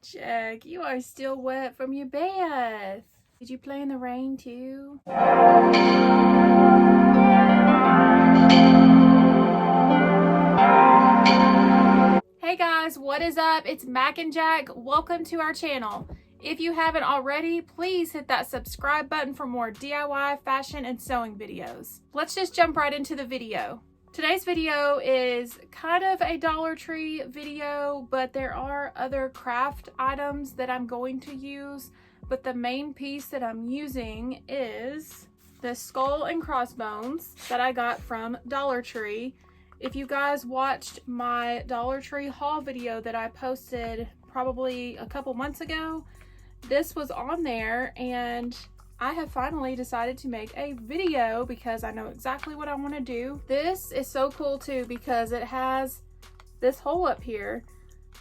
Jack, you are still wet from your bath. Did you play in the rain too? Hey guys, what is up? It's Mac and Jack. Welcome to our channel. If you haven't already, please hit that subscribe button for more DIY, fashion, and sewing videos. Let's just jump right into the video. Today's video is kind of a Dollar Tree video, but there are other craft items that I'm going to use. But the main piece that I'm using is the skull and crossbones that I got from Dollar Tree. If you guys watched my Dollar Tree haul video that I posted probably a couple months ago, this was on there, and I have finally decided to make a video because I know exactly what I want to do. This is so cool too because it has this hole up here.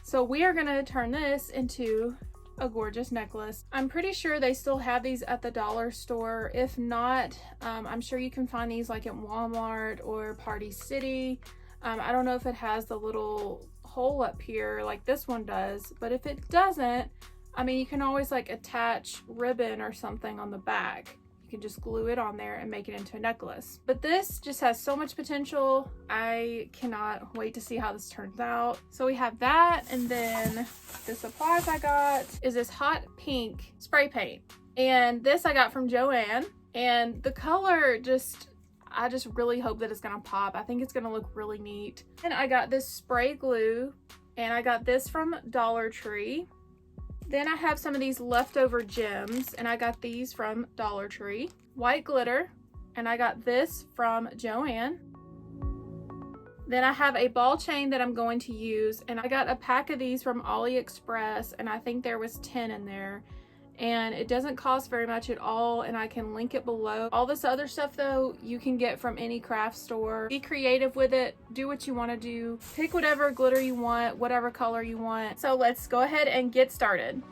So we are going to turn this into a gorgeous necklace. I'm pretty sure they still have these at the dollar store. If not, I'm sure you can find these like at Walmart or Party City. I don't know if it has the little hole up here like this one does, but if it doesn't, I mean, you can always like attach ribbon or something on the back. You can just glue it on there and make it into a necklace. But this just has so much potential. I cannot wait to see how this turns out. So we have that, and then the supplies I got is this hot pink spray paint. And this I got from Joann, and the color I just really hope that it's gonna pop. I think it's gonna look really neat. And I got this spray glue, and I got this from Dollar Tree. Then I have some of these leftover gems, and I got these from Dollar Tree. White glitter, and I got this from Joann. Then I have a ball chain that I'm going to use, and I got a pack of these from AliExpress, and I think there was 10 in there. And it doesn't cost very much at all, and I can link it below. All this other stuff though, you can get from any craft store. Be creative with it, do what you want to do, pick whatever glitter you want, whatever color you want. So let's go ahead and get started.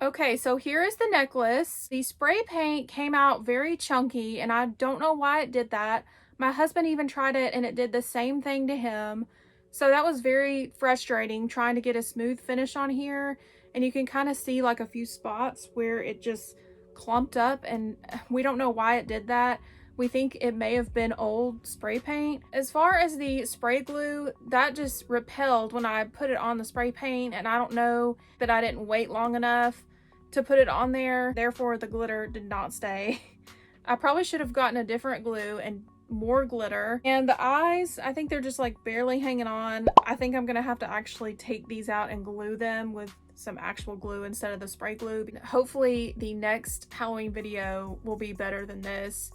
Okay, so here is the necklace. The spray paint came out very chunky, and I don't know why it did that. My husband even tried it, and it did the same thing to him. So that was very frustrating, trying to get a smooth finish on here. And you can kind of see like a few spots where it just clumped up, and we don't know why it did that. We think it may have been old spray paint. As far as the spray glue, that just repelled when I put it on the spray paint, and I don't know that I didn't wait long enough to put it on there. Therefore, the glitter did not stay. I probably should have gotten a different glue and more glitter. And the eyes, I think they're just like barely hanging on. I think I'm gonna have to actually take these out and glue them with some actual glue instead of the spray glue. Hopefully the next Halloween video will be better than this.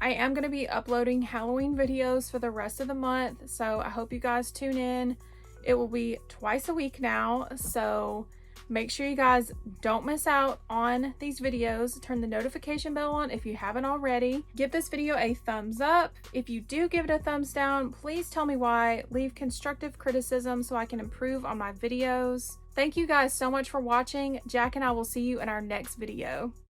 I am going to be uploading Halloween videos for the rest of the month, so I hope you guys tune in. It will be twice a week now, so make sure you guys don't miss out on these videos. Turn the notification bell on if you haven't already. Give this video a thumbs up. If you do give it a thumbs down, please tell me why. Leave constructive criticism so I can improve on my videos. Thank you guys so much for watching. Jack and I will see you in our next video.